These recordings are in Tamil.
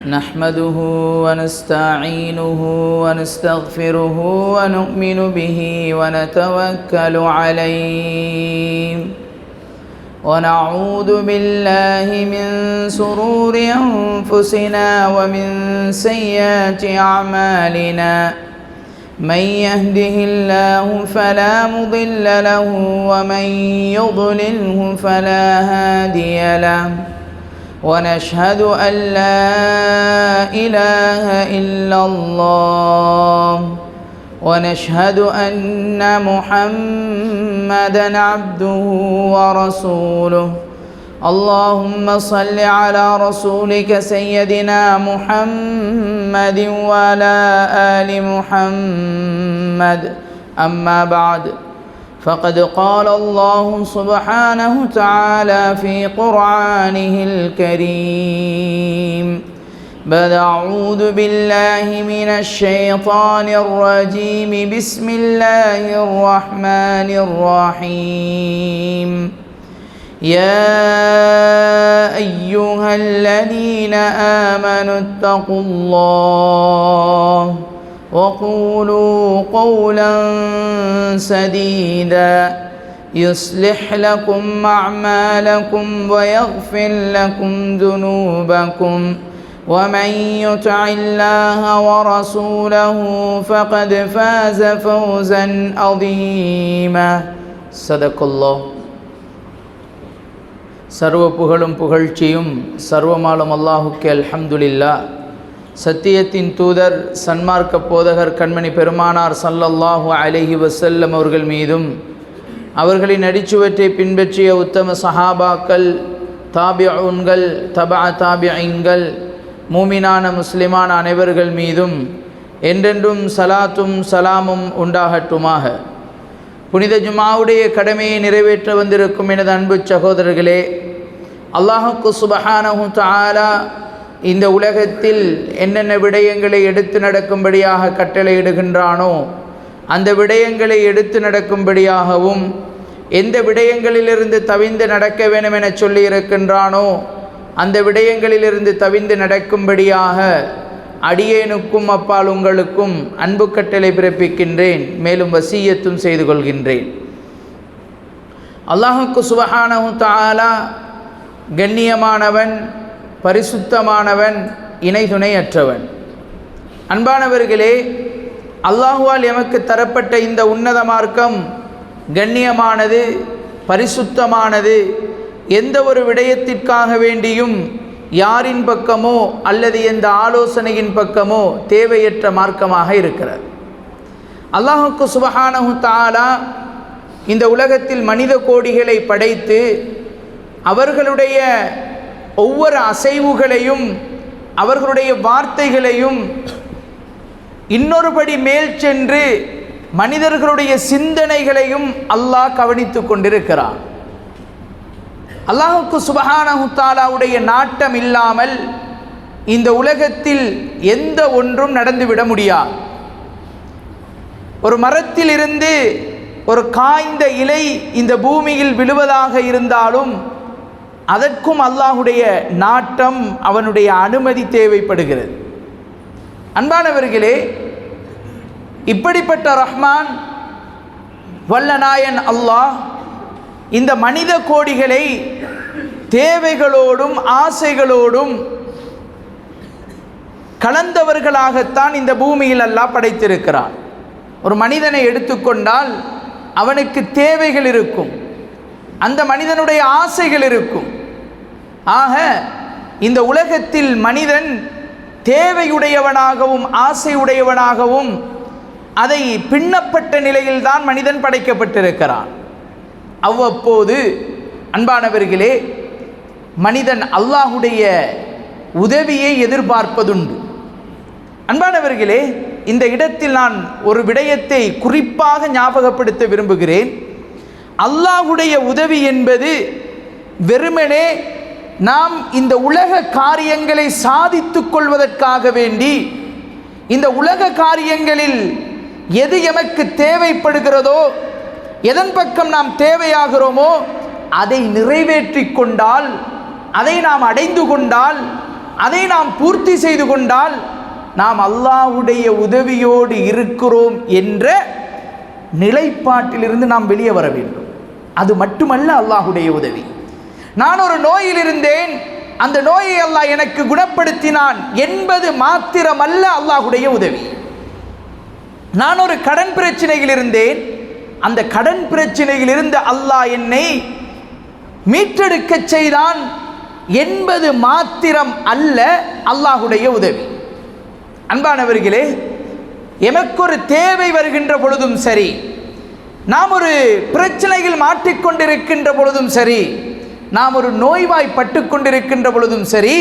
نحمده ونستعينه ونستغفره ونؤمن به ونتوكل عليه ونعوذ بالله من شرور أنفسنا ومن سيئات أعمالنا من يهده الله فلا مضل له ومن يضلله فلا هادي له ونشهد أن لا إله إلا الله ونشهد أن محمدًا عبده ورسوله اللهم صل على رسولك سيدنا محمد وعلى آل محمد أما بعد فقد قال الله سبحانه وتعالى في قرآنه الكريم بعد أعوذ بالله من الشيطان الرجيم بسم الله الرحمن الرحيم يا أيها الذين آمنوا اتقوا الله وقولوا قولا سديدا يصلح لكم أعمالكم ويغفر لكم ذنوبكم ومن يطع الله ورسوله فقد فاز فوزا عظيما صدق الله. சர்வ புகழும் புகழ்ச்சியும் சர்வமாலும் அல்லாஹுக்கே அல்ஹம்துலில்லாஹ். சத்தியத்தின் தூதர் சன்மார்க்க போதகர் கண்மணி பெருமானார் ஸல்லல்லாஹு அலைஹி வஸல்லம் அவர்கள் மீதும் அவர்களின் அடிச்சுவற்றை பின்பற்றிய உத்தம சஹாபாக்கள், தாபிஊன்கள், தபா தாபிஈன்கள், மூமினான முஸ்லிமான அனைவர்கள் மீதும் என்றென்றும் சலாத்தும் சலாமும் உண்டாகட்டுமாக. புனித ஜுமாவுடைய கடமையை நிறைவேற்ற வந்திருக்கும் எனது அன்பு சகோதரர்களே, அல்லாஹுக்கு சுப்ஹானஹு தஆலா இந்த உலகத்தில் என்னென்ன விடயங்களை எடுத்து நடக்கும்படியாக கட்டளையிடுகின்றானோ அந்த விடயங்களை எடுத்து நடக்கும்படியாகவும் எந்த விடயங்களிலிருந்து தவிந்து நடக்க வேண்டும் என சொல்லி இருக்கின்றானோ அந்த விடயங்களிலிருந்து தவிந்து நடக்கும்படியாக அடியேனுக்கும் அப்பால் உங்களுக்கும் அன்பு கட்டளை பிறப்பிக்கின்றேன், மேலும் வசியத்தும் செய்து கொள்கின்றேன். அல்லாஹுக்கு சுப்ஹானஹு தஆலா கண்ணியமானவன், பரிசுத்தமானவன், இணை துணையற்றவன். அன்பானவர்களே, அல்லாஹுவால் எமக்கு தரப்பட்ட இந்த உன்னத மார்க்கம் கண்ணியமானது, பரிசுத்தமானது. எந்த ஒரு விடயத்திற்காக வேண்டியும் யாரின் பக்கமோ அல்லது எந்த ஆலோசனையின் பக்கமோ தேவையற்ற மார்க்கமாக இருக்கிறது. அல்லாஹுக்கு சுப்ஹானஹு தஆலா இந்த உலகத்தில் மனித கோடிகளை படைத்து அவர்களுடைய ஒவ்வொரு அசைவுகளையும் அவர்களுடைய வார்த்தைகளையும் இன்னொருபடி மேல் சென்று மனிதர்களுடைய சிந்தனைகளையும் அல்லாஹ் கவனித்து கொண்டிருக்கிறான். அல்லாஹுக்கு சுப்ஹானஹு தஆலாவுடைய நாட்டம் இல்லாமல் இந்த உலகத்தில் எந்த ஒன்றும் நடந்துவிட முடியாது. ஒரு மரத்தில் இருந்து ஒரு காய்ந்த இலை இந்த பூமியில் விழுவதாக இருந்தாலும் அதற்கும் அல்லாஹுடைய நாட்டம், அவனுடைய அனுமதி தேவைப்படுகிறது. அன்பானவர்களே, இப்படிப்பட்ட ரஹ்மான் வல்லநாயன் அல்லாஹ் இந்த மனித கோடிகளை தேவைகளோடும் ஆசைகளோடும் கலந்தவர்களாகத்தான் இந்த பூமியில் அல்லாஹ் படைத்திருக்கிறான். ஒரு மனிதனை எடுத்துக்கொண்டால் அவனுக்கு தேவைகள் இருக்கும், அந்த மனிதனுடைய ஆசைகள் இருக்கும். ஆக இந்த உலகத்தில் மனிதன் தேவையுடையவனாகவும் ஆசையுடையவனாகவும் அதை பின்னப்பட்ட நிலையில்தான் மனிதன் படைக்கப்பட்டிருக்கிறான். அவ்வப்போது அன்பானவர்களே, மனிதன் அல்லாஹுடைய உதவியை எதிர்பார்ப்பதுண்டு. அன்பானவர்களே, இந்த இடத்தில் நான் ஒரு விடயத்தை குறிப்பாக ஞாபகப்படுத்த விரும்புகிறேன். அல்லாஹுடைய உதவி என்பது வெறுமனே நாம் இந்த உலக காரியங்களை சாதித்து கொள்வதற்காக வேண்டி இந்த உலக காரியங்களில் எது எமக்கு தேவைப்படுகிறதோ, எதன் பக்கம் நாம் தேவையாகிறோமோ அதை நிறைவேற்றி கொண்டால், அதை நாம் அடைந்து கொண்டால் அதை நாம் பூர்த்தி செய்து கொண்டால் நாம் அல்லாஹ்வுடைய உதவியோடு இருக்கிறோம் என்ற நிலைப்பாட்டிலிருந்து நாம் வெளியே வர வேண்டும். அது மட்டுமல்ல அல்லாஹ்வுடைய உதவி. நான் ஒரு நோயில் இருந்தேன், அந்த நோயை அல்லாஹ் எனக்கு குணப்படுத்தினான் என்பது மாத்திரமல்ல அல்லாஹ்வுடைய உதவி. நான் ஒரு கடன் பிரச்சனையில் இருந்தேன், அந்த கடன் பிரச்சனையில் இருந்து அல்லாஹ் என்னை மீட்டெடுக்க செய்தான் என்பது மாத்திரம் அல்ல அல்லாஹ்வுடைய உதவி. அன்பானவர்களே, எமக்கு ஒரு தேவை வருகின்ற பொழுதும் சரி, நாம் ஒரு பிரச்சனையில் மாட்டிக்கொண்டிருக்கின்ற பொழுதும் சரி, நாம் ஒரு நோய்வாய்ப்பட்டு கொண்டிருக்கின்ற பொழுதும் சரி,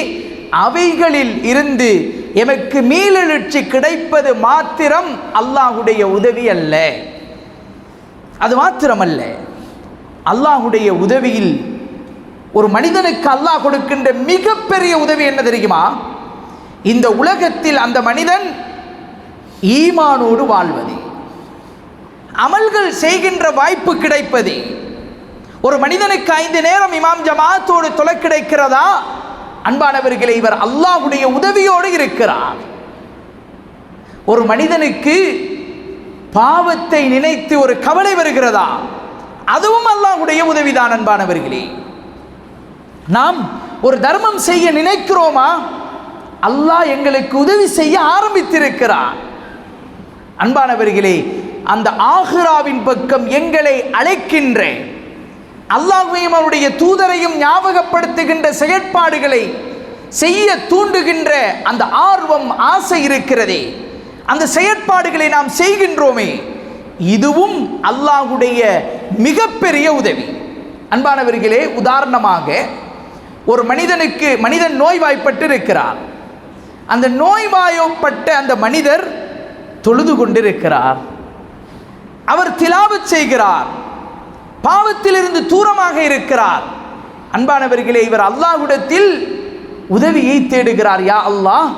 அவைகளில் இருந்து எமக்கு மீளெழுச்சி கிடைப்பது மாத்திரம் அல்லாஹ்வுடைய உதவி அல்ல. அது மாத்திரமல்ல, அல்லாஹ்வுடைய உதவியில் ஒரு மனிதனுக்கு அல்லாஹ் கொடுக்கின்ற மிகப்பெரிய உதவி என்ன தெரியுமா? இந்த உலகத்தில் அந்த மனிதன் ஈமானோடு வாழ்வது, அமல்கள் செய்கின்ற வாய்ப்பு கிடைப்பது. ஒரு மனிதனுக்கு 5 நேரம் இமாம் ஜமாத்தோடு தொலை கிடைக்கிறதா? அன்பானவர்களே, இவர் அல்லாஹ்வுடைய உதவியோடு இருக்கிறார். ஒரு மனிதனுக்கு பாவத்தை நினைத்து ஒரு கவலை வருகிறதா? அதுவும் அல்லாஹ்வுடைய உதவிதான். அன்பானவர்களே, நாம் ஒரு தர்மம் செய்ய நினைக்கிறோமா? அல்லாஹ் எங்களுக்கு உதவி செய்ய ஆரம்பித்திருக்கிறார். அன்பானவர்களே, அந்த ஆகிராவின் பக்கம் எங்களை அழைக்கின்ற, அல்லாஹ்வையும் அவருடைய தூதரையும் ஞாபகப்படுத்துகின்ற செயற்பாடுகளை செய்ய தூண்டுகின்ற அந்த ஆர்வம், ஆசை இருக்கிறதே, அந்த செயற்பாடுகளை நாம் செய்கின்றோமே, இதுவும் அல்லாஹ்வுடைய மிகப்பெரிய உதவி. அன்பானவர்களே, உதாரணமாக ஒரு மனிதன் நோய்வாய்ப்பட்டு இருக்கிறார். அந்த நோய்வாய்ப்பட்ட அந்த மனிதர் தொழுது கொண்டிருக்கிறார், அவர் திலாவத் செய்கிறார், பாவத்திலிருந்து தூரமாக இருக்கிறார். அன்பானவர்களே, இவர் அல்லாஹ்விடத்தில் உதவியை தேடுகிறார். யா அல்லாஹ்,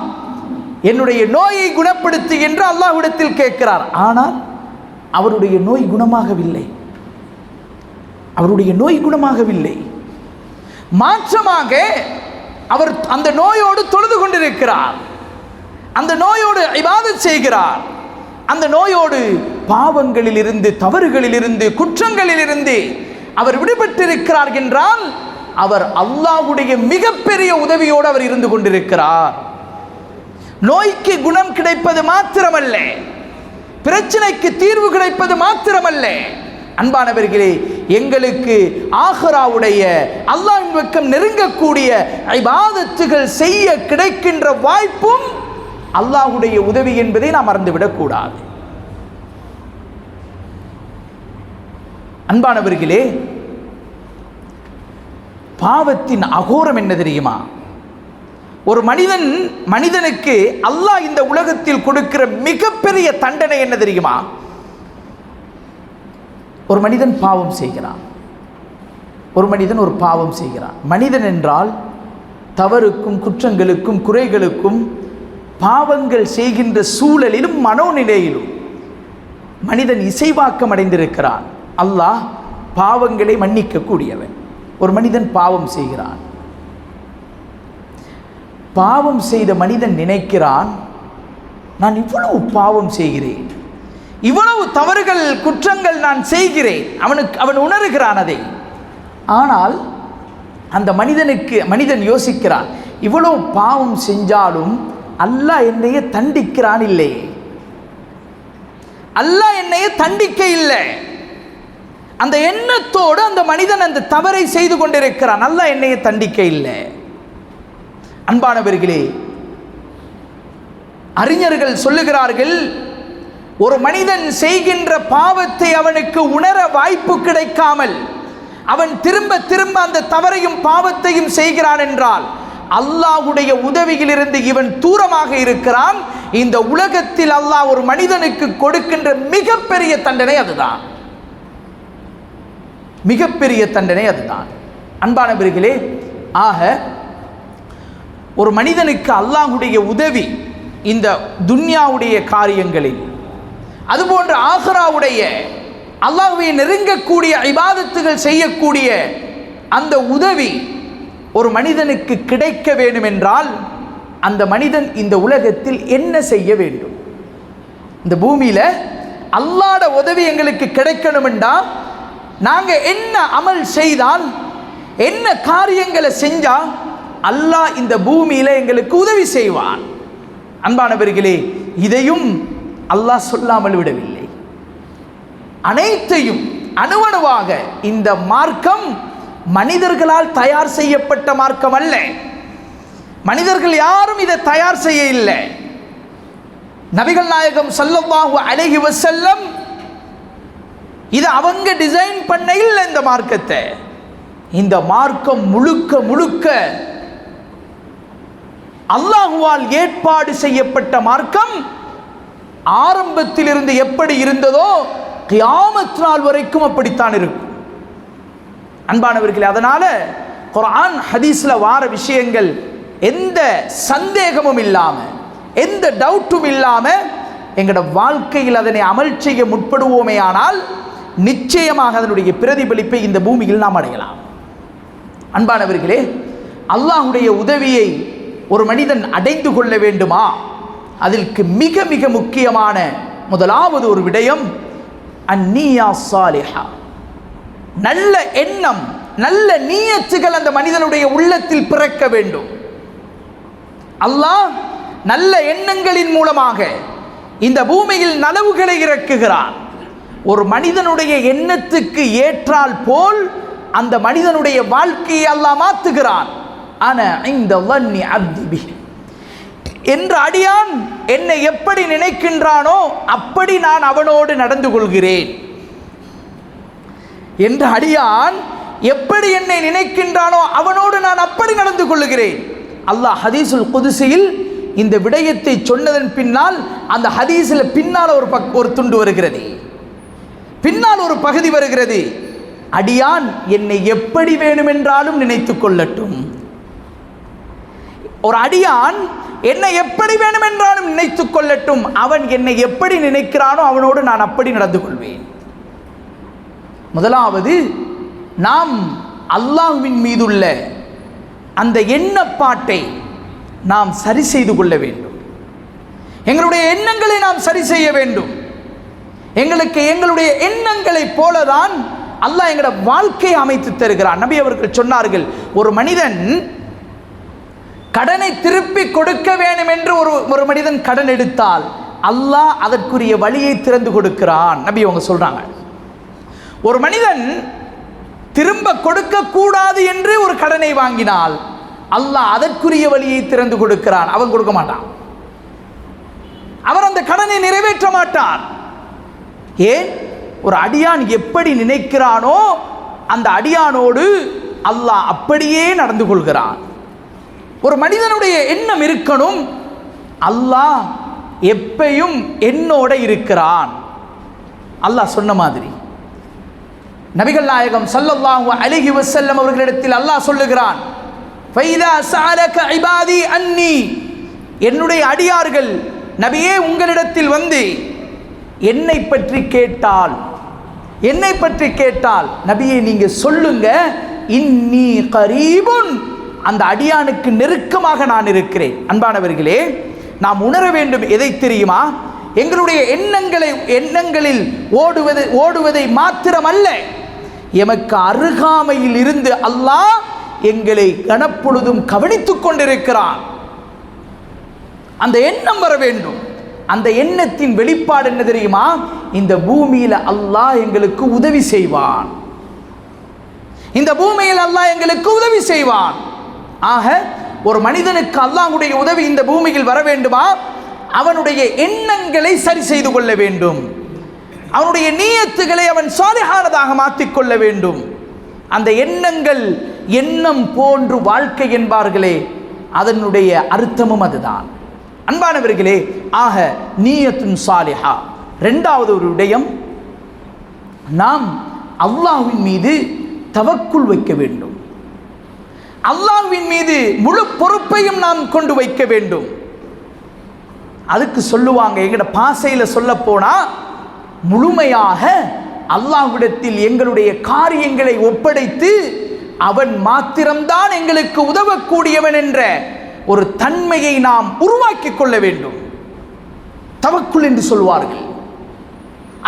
என்னுடைய நோயை குணப்படுத்து என்று அல்லாஹ்விடத்தில் கேட்கிறார். ஆனால் அவருடைய நோய் குணமாகவில்லை. அவருடைய நோய் குணமாகவில்லை. மாற்றமாக அவர் அந்த நோயோடு தொழுது கொண்டிருக்கிறார், அந்த நோயோடு இபாதத் செய்கிறார், அந்த நோயோடு பாவங்களில் இருந்து, தவறுகளில் இருந்து, குற்றங்களில் இருந்து அவர் விடுபட்டிருக்கிறார் என்றால் அவர் அல்லாஹ்வுடைய மிகப்பெரிய உதவியோடு அவர் இருந்து கொண்டிருக்கிறார். நோய்க்கு குணம் கிடைப்பது மாத்திரமல்ல, பிரச்சனைக்கு தீர்வு கிடைப்பது மாத்திரமல்ல, அன்பானவர்களே, எங்களுக்கு ஆகிராவுடைய அல்லாஹ்வின் பக்கம் நெருங்கக்கூடிய இபாதத்துகள் செய்ய கிடைக்கின்ற வாய்ப்பும் அல்லாஹ்வுடைய உதவி என்பதை நாம் மறந்துவிடக்கூடாது. அன்பானவர்களே, பாவத்தின் அகோரம் என்ன தெரியுமா? ஒரு மனிதனுக்கு அல்லாஹ் இந்த உலகத்தில் கொடுக்கிற மிகப்பெரிய தண்டனை என்ன தெரியுமா? ஒரு மனிதன் பாவம் செய்கிறான், ஒரு மனிதன் ஒரு பாவம் செய்கிறான். மனிதன் என்றால் தவறுக்கும், குற்றங்களுக்கும், குறைகளுக்கும், பாவங்கள் செய்கின்ற சூழலிலும் மனோநிலையிலும் மனிதன் இசைவாக்கம் அடைந்திருக்கிறான். அல்லாஹ் பாவங்களை மன்னிக்க கூடியவன். ஒரு மனிதன் பாவம் செய்கிறான், பாவம் செய்த மனிதன் நினைக்கிறான், நான் இவ்வளவு பாவம் செய்கிறேன், இவ்வளவு தவறுகள், குற்றங்கள் நான் செய்கிறேன். அவன் உணர்கிறான் அதை. ஆனால் அந்த மனிதன் யோசிக்கிறான், இவ்வளவு பாவம் செஞ்சாலும் அல்லாஹ் என்னையே தண்டிக்கிறான் இல்லை, அல்லாஹ் என்னையே தண்டிக்க இல்லை. அந்த எண்ணத்தோடு அந்த மனிதன் அந்த தவறை செய்து கொண்டிருக்கிறான், அல்லாஹ் என்னையே தண்டிக்க இல்லை. அன்பானவர்களே, அறிஞர்கள் சொல்லுகிறார்கள், ஒரு மனிதன் செய்கின்ற பாவத்தை அவனுக்கு உணர வாய்ப்பு கிடைக்காமல் அவன் திரும்ப திரும்ப அந்த தவறையும் பாவத்தையும் செய்கிறான் என்றால் அல்லாஹ்வுடைய உதவியிலிருந்து இவன் தூரமாக இருக்கிறான். இந்த உலகத்தில் அல்லாஹ் ஒரு மனிதனுக்கு கொடுக்கின்ற மிகப்பெரிய தண்டனை அதுதான், மிகப்பெரிய தண்டனை அதுதான். அன்பானவர்களே, ஆக ஒரு மனிதனுக்கு அல்லாஹ்வுடைய உதவி இந்த துன்யாவுடைய காரியங்களில், அதுபோன்ற ஆகிராவுடைய அல்லாஹ்வை நெருங்கக்கூடிய இபாதத்துகள் செய்யக்கூடிய அந்த உதவி ஒரு மனிதனுக்கு கிடைக்க வேண்டும் என்றால் அந்த மனிதன் இந்த உலகத்தில் என்ன செய்ய வேண்டும்? இந்த பூமியில் அல்லாஹ்வுடைய உதவி எங்களுக்கு கிடைக்கணும்டா நாங்கள் என்ன அமல் செய்தால், என்ன காரியங்களை செஞ்சால் அல்லாஹ் இந்த பூமியில் எங்களுக்கு உதவி செய்வான். அன்பானவர்களே, இதையும் அல்லாஹ் சொல்லாமல் விடவில்லை. அனைத்தையும் அணுவணுவாக இந்த மார்க்கம் மனிதர்களால் தயார் செய்யப்பட்ட மார்க்கம் அல்ல. மனிதர்கள் யாரும் இதை தயார் செய்ய இல்லை. நபிகள் நாயகம் ஸல்லல்லாஹு அலைஹி வஸல்லம் இதை அவங்க டிசைன் பண்ண இல்லை. இந்த மார்க்கத்தை, இந்த மார்க்கம் முழுக்க முழுக்க அல்லாஹுவால் ஏற்பாடு செய்யப்பட்ட மார்க்கம். ஆரம்பத்தில் இருந்து எப்படி இருந்ததோ கியாமத் நாள் வரைக்கும் அப்படித்தான் இருக்கும். அன்பானவர்களே, அதனால குர்ஆன் ஹதீஸ்ல வார விஷயங்கள் எந்த சந்தேகமும் இல்லாம, எந்த டவுட்டும் இல்லாம எங்களோட வாழ்க்கையில் அதனை அமல் செய்ய முற்படுவோமே ஆனால் நிச்சயமாக அதனுடைய பிரதிபலிப்பை இந்த பூமியில் நாம் அடையலாம். அன்பானவர்களே, அல்லாஹ்வுடைய உதவியை ஒரு மனிதன் அடைந்து கொள்ள வேண்டுமா? அதற்கு மிக மிக முக்கியமான முதலாவது ஒரு விடயம் அந்நியா சாலிஹா, நல்ல எண்ணம், நல்ல நியத்துகள் அந்த மனிதனுடைய உள்ளத்தில் பிறக்க வேண்டும். அல்லாஹ் நல்ல எண்ணங்களின் மூலமாக இந்த பூமியில் நலவுகளை இறக்குகிறான். ஒரு மனிதனுடைய எண்ணத்துக்கு ஏற்றால் போல் அந்த மனிதனுடைய வாழ்க்கையை அல்லாஹ் மாற்றுகிறான். அன இந்த வன்னி அப்தி பிஹி, என்ற அடியான் என்னை எப்படி நினைக்கின்றானோ அப்படி நான் அவனோடு நடந்து கொள்கிறேன். என்ற அடியான் எப்படி என்னை நினைக்கின்றானோ அவனோடு நான் அப்படி நடந்து கொள்கிறேன். அல்லாஹ் ஹதீஸுல் குதுஸியில் இந்த விடயத்தை சொன்னதன் பின்னால் அந்த ஹதீஸில் பின்னால் ஒரு துண்டு வருகிறது, பின்னால் ஒரு பகுதி வருகிறது. அடியான் என்னை எப்படி வேணுமென்றாலும் நினைத்து கொள்ளட்டும். ஒரு அடியான் என்னை எப்படி வேணுமென்றாலும் நினைத்து கொள்ளட்டும். அவன் என்னை எப்படி நினைக்கிறானோ அவனோடு நான் அப்படி நடந்து கொள்வேன். முதலாவது, நாம் அல்லாஹ்வின் மீதுள்ள அந்த எண்ணப்பாட்டை நாம் சரி செய்து கொள்ள வேண்டும். எங்களுடைய எண்ணங்களை நாம் சரி செய்ய வேண்டும். எங்களுடைய எண்ணங்களை போலதான் அல்லாஹ் எங்களோட வாழ்க்கையை அமைத்து தருகிறான். நபி அவர்கள் சொன்னார்கள், ஒரு மனிதன் கடனை திருப்பி கொடுக்க வேண்டும் என்று ஒரு மனிதன் கடன் எடுத்தால் அல்லாஹ் அதற்குரிய வழியை திறந்து கொடுக்கிறான். நபி அவங்க சொல்றாங்க, ஒரு மனிதன் திரும்ப கொடுக்க கூடாது என்று ஒரு கடனை வாங்கினால் அல்லாஹ் அதற்குரிய வழியை திறந்து கொடுக்கிறான். அவன் கொடுக்க மாட்டான், அவர் அந்த கடனை நிறைவேற்ற மாட்டார். ஏன்? ஒரு அடியான் எப்படி நினைக்கிறானோ அந்த அடியானோடு அல்லாஹ் அப்படியே நடந்து கொள்கிறான். ஒரு மனிதனுடைய எண்ணம் இருக்கணும், அல்லாஹ் எப்பையும் என்னோட இருக்கிறான். அல்லாஹ் சொன்ன மாதிரி நபிகள் நாயகம் ஸல்லல்லாஹு அலைஹி வஸல்லம் அவர்களிடத்தில் அல்லாஹ் சொல்லுகிறான், ஃபைதா ஸஅலக இபாதி அன்னி, என்னுடைய அடியார்கள் நபியே உங்களிடத்தில் வந்து என்னை பற்றி கேட்டால் நபியே நீங்க சொல்லுங்க, இன்னி கரீபுன், அந்த அடியானுக்கு நெருக்கமாக நான் இருக்கிறேன். அன்பானவர்களே, நாம் உணர வேண்டும் எதை தெரியுமா? எங்களுடைய எண்ணங்களில் ஓடுவதை மாத்திரமல்ல, எமக்கு அருகாமையில் இருந்து அல்லாஹ் எங்களை கணப்பொழுதும் கவனித்துக் கொண்டிருக்கிறான். அந்த எண்ணம் வர வேண்டும். அந்த எண்ணத்தின் வெளிப்பாடு என்ன தெரியுமா? இந்த பூமியில் அல்லாஹ் எங்களுக்கு உதவி செய்வான். இந்த பூமியில் அல்லாஹ் எங்களுக்கு உதவி செய்வான். ஆக ஒரு மனிதனுக்கு அல்லாஹ்வுடைய உதவி இந்த பூமியில் வர வேண்டுமா? அவனுடைய எண்ணங்களை சரி செய்து கொள்ள வேண்டும். அவனுடைய நியத்துகளை அவன் சாலிஹானதாக மாற்றிக்கொள்ள வேண்டும். அந்த எண்ணம் போன்று வாழ்க்கை என்பார்களே, அதனுடைய அர்த்தமும் அதுதான். அன்பானவர்களே, ஆக நீயத்துன் சாலிஹா. இரண்டாவது ஒரு விடயம், நாம் அல்லாஹ்வின் மீது தவக்குல் வைக்க வேண்டும். அல்லாஹ்வின் மீது முழு பொறுப்பையும் நாம் கொண்டு வைக்க வேண்டும். அதுக்கு சொல்லுவாங்க, எங்கட பாசையில் சொல்ல போனா, முழுமையாக அல்லாஹ்விடத்தில் எங்களுடைய காரியங்களை ஒப்படைத்து அவன் மாத்திரம்தான் எங்களுக்கு உதவக்கூடியவன் என்ற ஒரு தன்மையை நாம் உருவாக்கிக் கொள்ள வேண்டும். தவக்குல் என்று சொல்வார்கள்.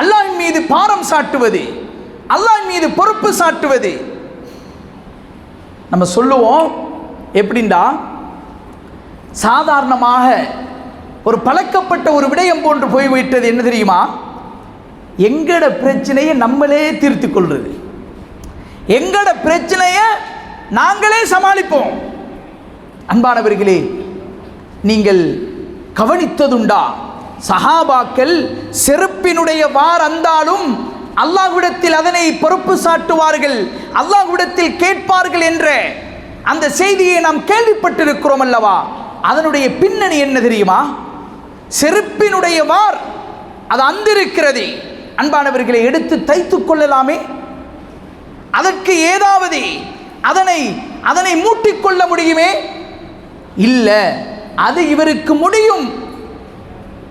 அல்லாஹ்வின் மீது பாரம் சாட்டுவது, அல்லாஹ்வின் மீது பொறுப்பு சாட்டுவது. நம்ம சொல்லுவோம் எப்படின்னா, சாதாரணமாக ஒரு பழக்கப்பட்ட ஒரு விடயம் போன்று போய்விட்டது. என்ன தெரியுமா? எங்கட பிரச்சனையை நம்மளே தீர்த்து கொள்வது, எங்கட பிரச்சனையை நாங்களே சமாளிப்போம். அன்பானவர்களே, நீங்கள் கவனித்ததுண்டா? சஹாபாக்கள் செருப்பினுடைய வார் அந்தாலும் அல்லாஹ்விடத்தில் அதனை பொறுப்பு சாட்டுவார்கள், அல்லாஹ்விடத்தில் கேட்பார்கள் என்ற அந்த செய்தியை நாம் கேள்விப்பட்டிருக்கிறோம் அல்லவா? அதனுடைய பின்னணி என்ன தெரியுமா? செருப்பினுடைய வார் அது அந்திருக்கிறது. அன்பானவர்களை, எடுத்து தைத்துக் கொள்ளலாமே, அதற்கு ஏதாவது அதனை மூட்டிக்கொள்ள முடியுமே? இல்லை, அது இவருக்கு முடியும்,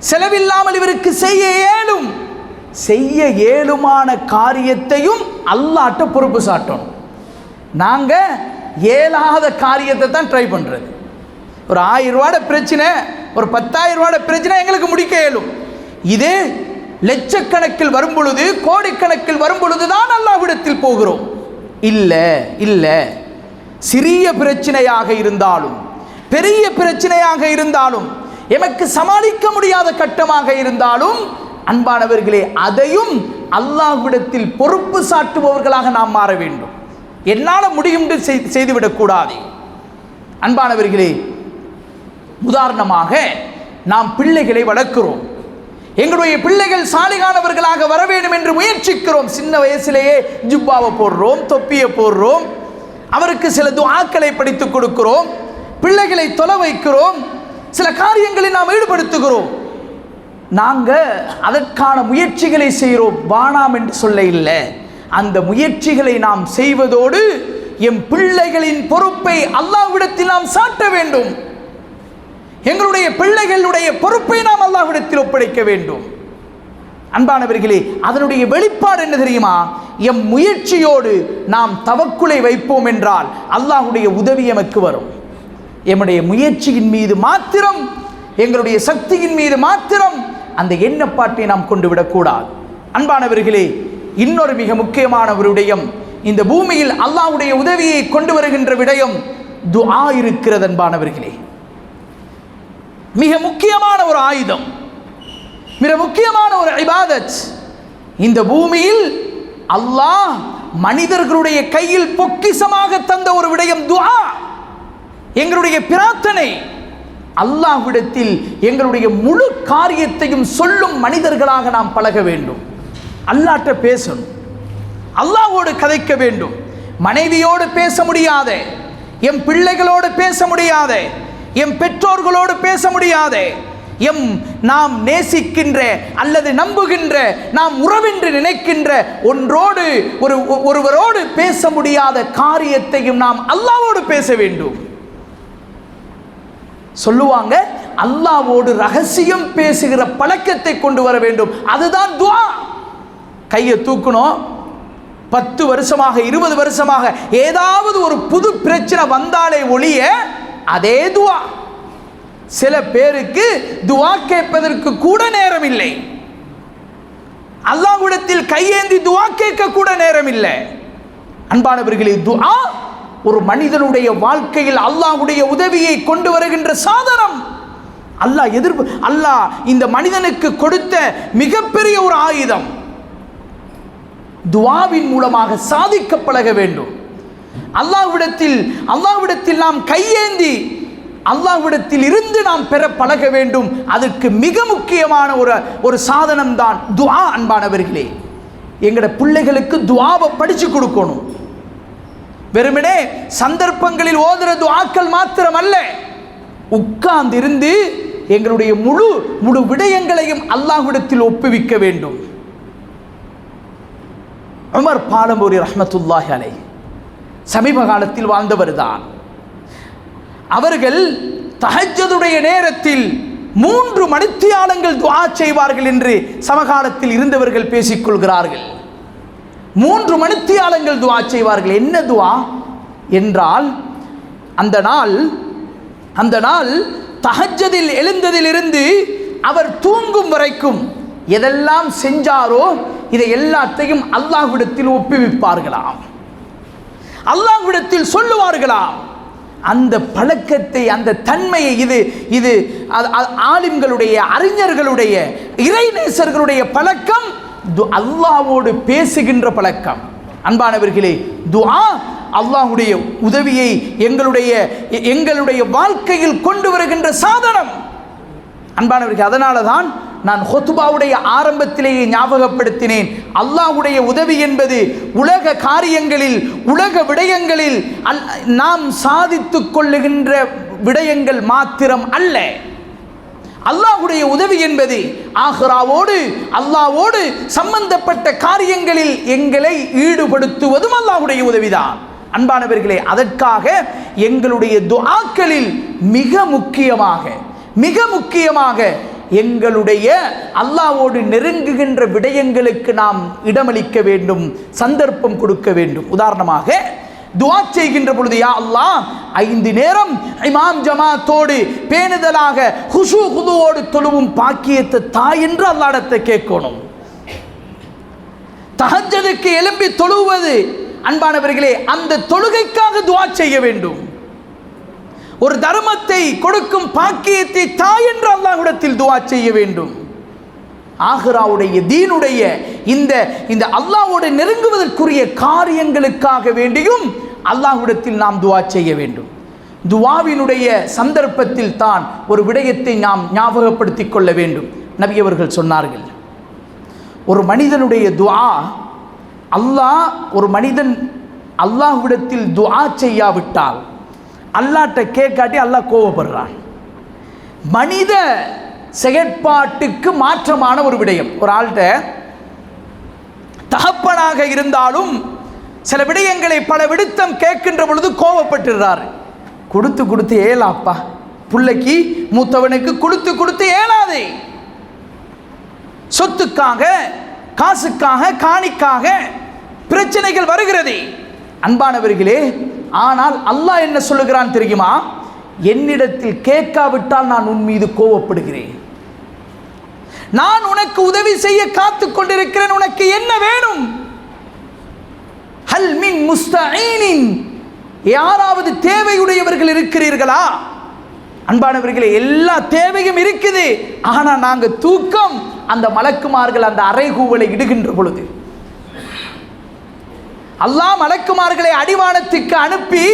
செலவில்லாமல் இவருக்கு செய்ய இயலும். செய்ய இயலுமான காரியத்தையும் அல்லாஹ்ட்ட பொறுப்பு சாட்டணும். நாங்கள் இயலாத காரியத்தை தான் ட்ரை பண்ணுறது. ஒரு 1000 ரூபாட பிரச்சனை, ஒரு 10,000 ரூபாட பிரச்சனை எங்களுக்கு முடிக்க இயலும். இதே லட்சக்கணக்கில் வரும் பொழுது, கோடிக்கணக்கில் வரும் பொழுது தான் அல்லாஹ்விடத்தில் போகிறோம். இல்லை இல்லை, சிறிய பிரச்சனையாக இருந்தாலும் பெரிய பிரச்சனையாக இருந்தாலும், எமக்கு சமாளிக்க முடியாத கட்டமாக இருந்தாலும், அன்பானவர்களே, அதையும் அல்லாஹ்விடத்தில் பொறுப்பு சாட்டுபவர்களாக நாம் மாற வேண்டும். என்னால் முடியும் செய்துவிடக்கூடாது. அன்பானவர்களே, உதாரணமாக நாம் பிள்ளைகளை வளர்க்கிறோம். எங்களுடைய பிள்ளைகள் சாலிகானவர்களாக வர வேண்டும் என்று முயற்சிக்கிறோம். சின்ன வயசிலேயே ஜுப்பாவை போடுறோம், தொப்பியை போடுறோம், அவருக்கு சில துஆக்களை படித்துக் கொடுக்கிறோம், பிள்ளைகளை தொலை வைக்கிறோம், சில காரியங்களை நாம் ஈடுபடுத்துகிறோம். நாங்கள் அதற்கான முயற்சிகளை செய்கிறோம், வானாம் என்று சொல்ல இல்லை. அந்த முயற்சிகளை நாம் செய்வதோடு எம் பிள்ளைகளின் பொறுப்பை அல்லாஹ்விடத்தில் நாம் சாட்ட வேண்டும். எங்களுடைய பிள்ளைகளுடைய பொறுப்பை நாம் அல்லாஹ்விடத்தில் ஒப்படைக்க வேண்டும். அன்பானவர்களே, அதனுடைய வெளிப்பாடு என்ன தெரியுமா? எம் முயற்சியோடு நாம் தவக்குலை வைப்போம் என்றால் அல்லாஹ்வுடைய உதவி எமக்கு வரும். எம்முடைய முயற்சியின் மீது மாத்திரம், எங்களுடைய சக்தியின் மீது மாத்திரம் அந்த எண்ணப்பாட்டை நாம் கொண்டு விடக்கூடாது. அன்பானவர்களே, இன்னொரு மிக முக்கியமான ஒரு விடயம், இந்த பூமியில் அல்லாஹ்வுடைய உதவியை கொண்டு வருகின்ற விடயம் துஆ இருக்கிறது. அன்பானவர்களே, மிக முக்கியமான ஒரு ஆயுதம், மிக முக்கியமான ஒரு இபாதத். இந்த பூமியில் அல்லாஹ் மனிதர்களுடைய கையில் பொக்கிஷமாக தந்த ஒரு விடயம் துஆ. எங்களுடைய பிரார்த்தனை, அல்லாஹ்விடத்தில் எங்களுடைய முழு காரியத்தையும் சொல்லும் மனிதர்களாக நாம் பழக வேண்டும். அல்லாஹ்ட்ட பேசணும், அல்லாஹ்வோடு கதைக்க வேண்டும். மனைவியோடு பேச முடியாத, எம் பிள்ளைகளோடு பேச முடியாத, எம் பெற்றோர்களோடு பேச முடியாத, நாம் நேசிக்கின்ற அல்லது நம்புகின்ற, நாம் உறவென்று நினைக்கின்ற ஒருவரோடு பேச முடியாத காரியத்தையும் நாம் அல்லாஹ்வோடு பேச வேண்டும். சொல்லுவாங்க, அல்லாஹ்வோடு ரகசியம் பேசுகிற பழக்கத்தை கொண்டு வர வேண்டும். அதுதான் துஆ. கையை தூக்கணும். 10 வருஷமாக 20 வருஷமாக ஏதாவது ஒரு புது பிரச்சனை வந்தாலே ஒழிய அதே துஆ. சில பேருக்கு துஆ கேட்பதற்கு கூட நேரம் இல்லை. அல்லாஹ்விடத்தில் கையேந்தி துஆ கேட்க கூட நேரம் இல்லை. அன்பானவர்களே, துஆ ஒரு மனிதனுடைய வாழ்க்கையில் அல்லாஹ்வுடைய உதவியை கொண்டு வருகின்ற சாதனம். அல்லாஹ் இந்த மனிதனுக்கு கொடுத்த மிகப்பெரிய ஒரு ஆயுதம். துஆவின் மூலமாக சாதிக்க பழக வேண்டும். அல்லாஹ்விடத்தில் நாம் கையேந்தி அல்லாஹ்விடத்தில் இருந்து நாம் பெற பழக வேண்டும். அதற்கு மிக முக்கியமான ஒரு சாதனம் தான் துஆ. அன்பானவர்களே, எங்கட பிள்ளைகளுக்கு துஆவை படிச்சு கொடுக்கணும். வெறுமனே சந்தர்ப்பங்களில் ஓதுற துஆக்கள் மாத்திரம் அல்ல, உட்கார்ந்து இருந்து எங்களுடைய முழு விடயங்களையும் அல்லாஹ்விடத்தில் ஒப்புவிக்க வேண்டும். உமர் பாலம்பூரி ரஹ்மத்துல்லாஹி அலைஹி சமீப காலத்தில் வாழ்ந்தவர் தான். அவர்கள் தஹஜ்ஜுடைய நேரத்தில் 3 மணித்தியாலங்கள் துஆ செய்வார்கள் என்று சமகாலத்தில் இருந்தவர்கள் பேசிக்கொள்கிறார்கள். 3 மணித்தியாலங்கள் துஆ செய்வார்கள். என்ன துஆ என்றால், அந்த நாள் அந்த நாள் தஹஜ்ஜுதில் எழுந்ததிலிருந்து அவர் தூங்கும் வரைக்கும் எதெல்லாம் செஞ்சாரோ இதை எல்லாத்தையும் அல்லாஹ்விடத்தில் ஒப்புவிப்பார்களாம், அல்லாஹ்விடத்தில் சொல்லுவார்களாம். அந்த பழக்கத்தை, அந்த தன்மையை, இது ஆலிம்களுடைய, அறிஞர்களுடைய, இறைநேசர்களுடைய பழக்கம், அல்லாஹ்வோடு பேசுகின்ற பழக்கம். அன்பானவர்களே, துஆ அல்லாஹ்வுடைய உதவியை எங்களுடைய வாழ்க்கையில் கொண்டு வருகின்ற சாதனம். அன்பானவர்களே, அதனால தான் நான் ஹுத்பாவுடைய ஆரம்பத்திலேயே ஞாபகப்படுத்தினேன், அல்லாஹ்வுடைய உதவி என்பது உலக காரியங்களில், உலக விடயங்களில் நாம் சாதித்துக் கொள்ளுகின்ற விடயங்கள் மாத்திரம் அல்ல. அல்லாஹ்வுடைய உதவி என்பது ஆகிராவோடு, அல்லாஹ்வோடு சம்பந்தப்பட்ட காரியங்களில் எங்களை ஈடுபடுத்துவதும் அல்லாஹ்வுடைய உதவிதான். அன்பானவர்களே, அதற்காக எங்களுடைய துஆக்களில் மிக முக்கியமாக எங்களுடைய அல்லாஹ்வோடு நெருங்குகின்ற விடயங்களுக்கு நாம் இடமளிக்க வேண்டும், சந்தர்ப்பம் கொடுக்க வேண்டும். உதாரணமாக துஆ செய்கின்ற பொழுது, யா அல்லாஹ், 5 நேரம் இமாம் ஜமாத்தோடு பேணுதலாக ஹுஷூ ஹுதுவோடு தொழுவும் பாக்கியத்தை தாய் என்று அல்லாஹ்விடத்தை கேட்கணும். தஹஜ்ஜுதுக்கு எழும்பி தொழுவது, அன்பானவர்களே, அந்த தொழுகைக்காக துஆ செய்ய வேண்டும். ஒரு தர்மத்தை கொடுக்கும் பாக்கியத்தை தாய் என்று அல்லாஹ்விடத்தில் துஆ செய்ய வேண்டும். ஆகிராவுடைய, தீனுடைய இந்த அல்லாஹ்வோடு நெருங்குவதற்குரிய காரியங்களுக்காக வேண்டியும் அல்லாஹ்விடத்தில் நாம் துஆ செய்ய வேண்டும். துஆவினுடைய சந்தர்ப்பத்தில் தான் ஒரு விடயத்தை நாம் ஞாபகப்படுத்திக் கொள்ள வேண்டும். நபி அவர்கள் சொன்னார்கள், ஒரு மனிதனுடைய துஆ, ஒரு மனிதன் அல்லாஹ்விடத்தில் துஆ செய்யாவிட்டால், அல்லாஹ்ட்ட கேட்காட்டி அல்லாஹ் கோபப்படுறான். மனித செயற்பாட்டுக்கு மாற்றமான ஒரு விடயம். ஒரு ஆள்கிட்ட தகப்பனாக இருந்தாலும் சில விடயங்களை பல விடுத்தம் கேட்கின்ற பொழுது கோபப்பட்டுறாரு. கொடுத்து ஏலாப்பா, பிள்ளைக்கு மூத்தவனுக்கு கொடுத்து ஏலாதே. சொத்துக்காக, காசுக்காக, காணிக்காக பிரச்சனைகள் வருகிறது. அன்பானவர்களே, ஆனால் அல்லாஹ் என்ன சொல்லுகிறான் தெரியுமா? என்னிடத்தில் கேட்காவிட்டால் நான் உன் மீது கோபப்படுகிறேன். நான் உனக்கு உதவி செய்ய காத்துக் கொண்டிருக்கிறேன், உனக்கு என்ன வேணும்? ஹல் மின் முஸ்தஈனின், யாராவது தேவையுடையவர்கள் இருக்கிறீர்களா? அன்பானவர்களே, எல்லா தேவையும் இருக்குது. ஆனா நாங்க தூக்கம், அந்த மலக்குமார்கள் அந்த அறைகூவலை இடுகின்ற பொழுது, அல்லாஹ் மலக்குமார்களை அடிவானத்துக்கு அனுப்பி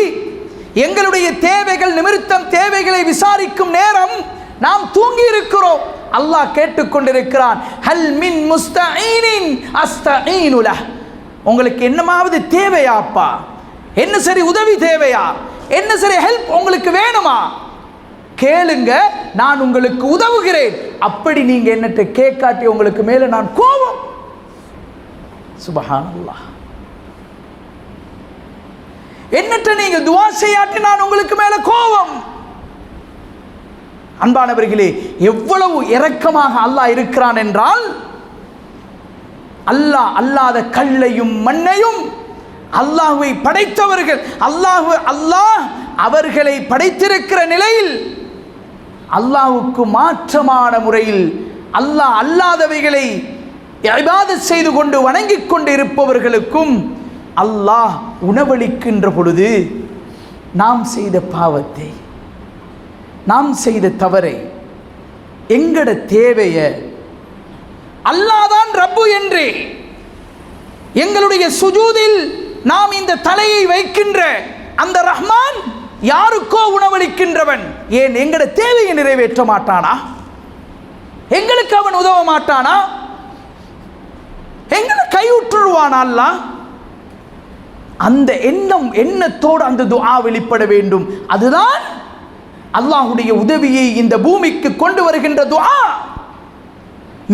எங்களுடைய தேவைகள் நிமித்தம் தேவைகளை விசாரிக்கும் நேரம் நாம் தூங்கி இருக்கிறோம். அல்லாஹ் கேட்டுக்கொண்டிருக்கிறான், ஹல் மின் முஸ்தஈனின் அஸ்தஈனு லஹ், உங்களுக்கு என்னமாவது தேவையாப்பா? என்ன சரி உதவி தேவையா? என்ன சரி ஹெல்ப் உங்களுக்கு வேணுமா? கேளுங்க, நான் உங்களுக்கு உதவுகிறேன். அப்படி நீங்க என்னட்ட கேட்காட்டி உங்களுக்கு மேல நான் கோபம். சுப்ஹானல்லாஹ். என்னட்ட நீங்க துஆ செய்யாட்டி நான் உங்களுக்கு மேல கோபம். அன்பானவர்களே, எவ்வளவு இரக்கமாக அல்லாஹ் இருக்கிறான் என்றால், அல்லாஹ் அல்லாத கல்லையும் மண்ணையும் அல்லாஹ்வை படைத்தவர்கள், அல்லாஹ் அவர்களை படைத்திருக்கிற நிலையில் அல்லாஹ்வுக்கு மாற்றமான முறையில் அல்லாஹ் அல்லாதவைகளை இபாதத் செய்து கொண்டு வணங்கிக் கொண்டு இருப்பவர்களுக்கும் அல்லாஹ் உணவளிக்கின்ற பொழுது நாம் செய்த பாவத்தை, நாம் செய்த தவறை, எங்கட தேவைய அல்லாஹ்தான் ரப்பு என்று எங்களுடைய சுஜூதில் நாம் இந்த தலையை வைக்கின்ற அந்த ரஹ்மான் யாருக்கோ உணவளிக்கின்றவன். ஏன் எங்கட தேவையை நிறைவேற்ற மாட்டானா? எங்களுக்கு அவன் உதவ மாட்டானா? எங்களை கையுற்றுவானா? அல்லாஹ் அந்த எண்ணத்தோடு அந்த துஆ வெளிப்பட வேண்டும். அதுதான் அல்லாஹ்வுடைய உதவியை இந்த பூமிக்கு கொண்டு வருகின்ற துஆ.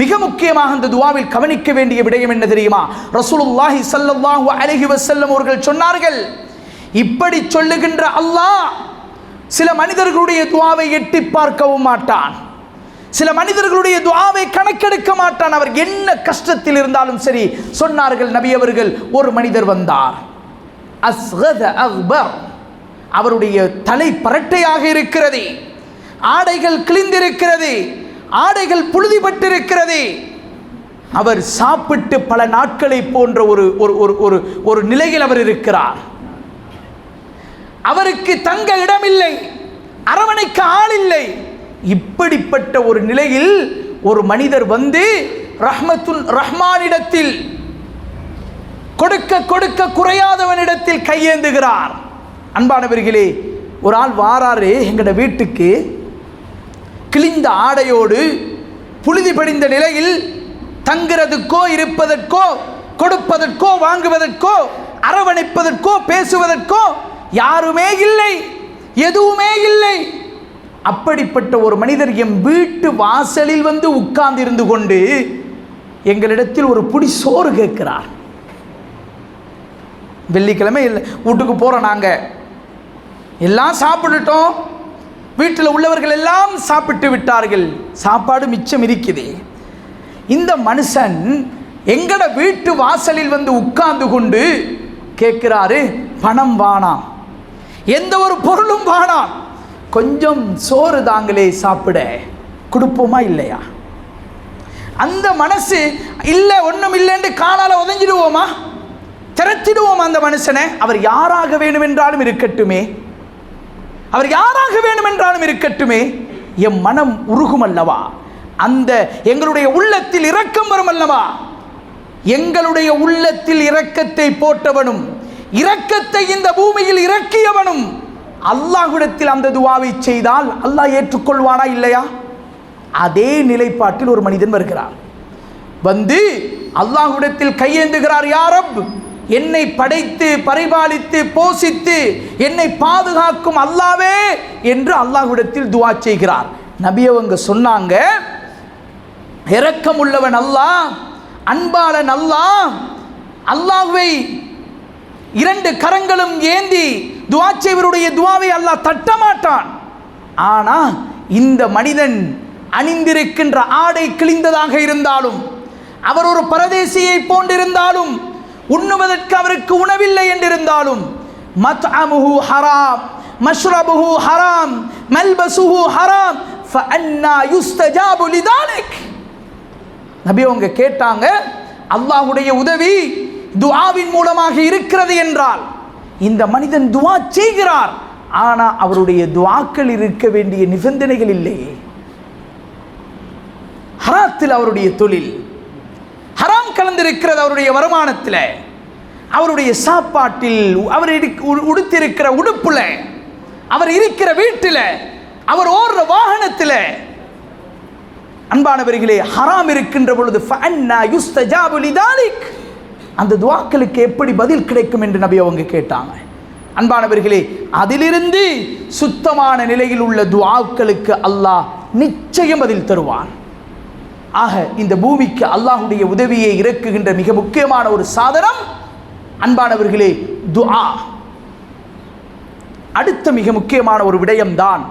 மிக முக்கியமாக அந்த துஆவில் கவனிக்க வேண்டிய விடயம் என்ன தெரியுமா? ரசூலுல்லாஹி ஸல்லல்லாஹு அலைஹி வஸல்லம் அவர்கள் சொன்னார்கள், இப்படி சொல்லுகின்ற அல்லாஹ் சில மனிதர்களுடைய துஆவை எட்டி பார்க்கவும் மாட்டான், சில மனிதர்களுடைய துஆவை கணக்கெடுக்க மாட்டான். அவர் என்ன கஷ்டத்தில் இருந்தாலும் சரி. சொன்னார்கள் நபி அவர்கள், ஒரு மனிதர் வந்தார், அஸ்கத அக்பர், அவருடைய தலை பரட்டையாக இருக்கிறது, ஆடைகள் கிழிந்திருக்கிறது, ஆடைகள் புழுதிப்பட்டிருக்கிறது. அவர் சாப்பிட்டு பல நாட்களை போன்ற ஒரு நிலையில் அவர் இருக்கிறார். அவருக்கு தங்க இடமில்லை, அரவணைக்க ஆள் இல்லை. இப்படிப்பட்ட ஒரு நிலையில் ஒரு மனிதர் வந்து ரஹ்மானிடத்தில் கொடுக்க கொடுக்க குறையாதவனிடத்தில் கையேந்துகிறார். அன்பானவர்களே, ஒரு ஆள் வாராரு எங்கட வீட்டுக்கு, கிழிந்த ஆடையோடு புழுதி படிந்த நிலையில், தங்குறதுக்கோ இருப்பதற்கோ கொடுப்பதற்கோ வாங்குவதற்கோ அரவணைப்பதற்கோ பேசுவதற்கோ யாருமே இல்லை, எதுவுமே இல்லை. அப்படிப்பட்ட ஒரு மனிதர் எம் வீட்டு வாசலில் வந்து உட்கார்ந்து இருந்து கொண்டு எங்களிடத்தில் ஒரு புடி சோறு கேட்கிறார். வெள்ளிக்கிழமை இல்லை, வீட்டுக்கு போகிறோம், நாங்கள் எல்லாம் சாப்பிட்டுட்டோம், வீட்டில் உள்ளவர்கள் எல்லாம் சாப்பிட்டு விட்டார்கள், சாப்பாடு மிச்சம் இருக்குது. இந்த மனுஷன் எங்கட வீட்டு வாசலில் வந்து உட்கார்ந்து கொண்டு கேட்கிறாரு, பணம் வானாம், எந்த ஒரு பொருளும் வானாம், கொஞ்சம் சோறு தாங்களே சாப்பிட, கொடுப்போமா இல்லையா? அந்த மனசு இல்லை, ஒன்றும் இல்லைன்னு காலால் உதஞ்சிடுவோமா, திரட்டிடுவோம் அந்த மனுஷனை? அவர் யாராக வேண்டும் என்றாலும் இருக்கட்டுமே, அவர் யாராக வேண்டும் என்றாலும் இருக்கட்டுமே, என் மனம் உருகும் அல்லவா, அந்த எங்களுடைய உள்ளத்தில் இரக்கம் வரும் அல்லவா? எங்களுடைய உள்ளத்தில் இரக்கத்தை போட்டவனும் இரக்கத்தை இந்த பூமியில் இறக்கியவனும் அல்லாஹ்விடத்தில் அந்த துஆவை செய்தால் அல்லாஹ் ஏற்றுக்கொள்வானா இல்லையா? அதே நிலைப்பாட்டில் ஒரு மனிதன் வருகிறார், வந்து அல்லாஹ்விடத்தில் கையேந்துகிறார். யா ரப், என்னை படைத்து பரிபாலித்து போஷித்து என்னை பாதுகாக்கும் அல்லாவே என்று அல்லாஹ்விடத்தில் துஆ செய்கிறார். நபி அவங்க சொன்னாங்க, இரக்கமுள்ளவன் அல்லாஹ், அன்பாளன் அல்லாஹ், அல்லாஹ்வை இரண்டு கரங்களும் ஏந்தி துஆ செய்வருடைய துஆவை அல்லாஹ் தட்டமாட்டான். ஆனா இந்த மனிதன் அணிந்திருக்கின்ற ஆடை கிழிந்ததாக இருந்தாலும், அவர் ஒரு பரதேசியை போன்றிருந்தாலும், உண்ணுவதற்கு அவருக்கு உணவில்லை என்றிருந்தாலும், மத்அமுஹு ஹராம் மஷ்ரபுஹு ஹராம் மல்பசுஹு ஹராம் ஃபஅன்னா யுஸ்தஜாபு லிதாலிக். நபி அவங்க கேட்டாங்க, அல்லாஹ்வுடைய உதவி துஆவின் மூலமாக இருக்கிறது என்றால், இந்த மனிதன் துஆ செய்கிறார், ஆனா அவருடைய துஆக்கள் இருக்க வேண்டிய நிபந்தனைகள் இல்லையே. ஹராத்தில் அவருடைய தொழில், ஹராம் கலந்திருக்கிறது அவருடைய வருமானத்தில், அவருடைய சாப்பாட்டில், அவர் உடுத்திருக்கிற உடுப்புல, அவர் இருக்கிற வீட்டில், அவர் ஓடுற வாகனத்தில். அன்பானவர்களே, ஹராம் இருக்கின்ற பொழுது ஃபஅன்னா யுஸ்தஜாபு லிதாலிக், அந்த துஆக்களுக்கு எப்படி பதில் கிடைக்கும் என்று நபி அவங்க கேட்டாங்க. அன்பானவர்களே, அதிலிருந்து சுத்தமான நிலையில் உள்ள துஆக்களுக்கு அல்லாஹ் நிச்சயம் பதில் தருவான். ஆக இந்த பூமிக்கு அல்லாஹ்வுடைய உதவியை இறக்குகின்ற மிக முக்கியமான ஒரு சாதனம் அன்பானவர்களே துஆ. அடுத்த மிக முக்கியமான ஒரு விடயம்தான்,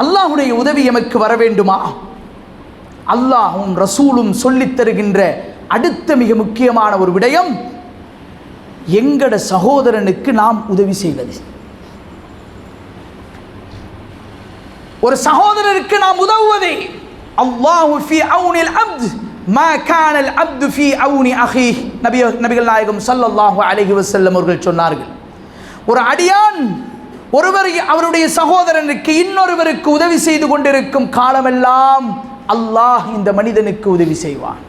அல்லாஹ்வுடைய உதவி எமக்கு வர வேண்டுமா, அல்லாஹ்வும் ரசூலும் சொல்லித் தருகின்ற அடுத்த மிக முக்கியமான ஒரு விடயம், எங்கட சகோதரனுக்கு நாம் உதவி செய்வது. ஒரு சகோதரருக்கு நாம் உதவுவதே. அல்லாஹு ஃபீ அவுனில் அப்த் மா கானல் அப்து ஃபீ அவுனி அஹீஹ். நபிகள் நாயகம் ஸல்லல்லாஹு அலைஹி வஸல்லம் அவர்கள் சொன்னார்கள், ஒரு அடியான் ஒருவர் அவருடைய சகோதரனுக்கு இன்னொருவருக்கு உதவி செய்து கொண்டிருக்கும் காலமெல்லாம் அல்லாஹ் இந்த மனிதனுக்கு உதவி செய்வான்.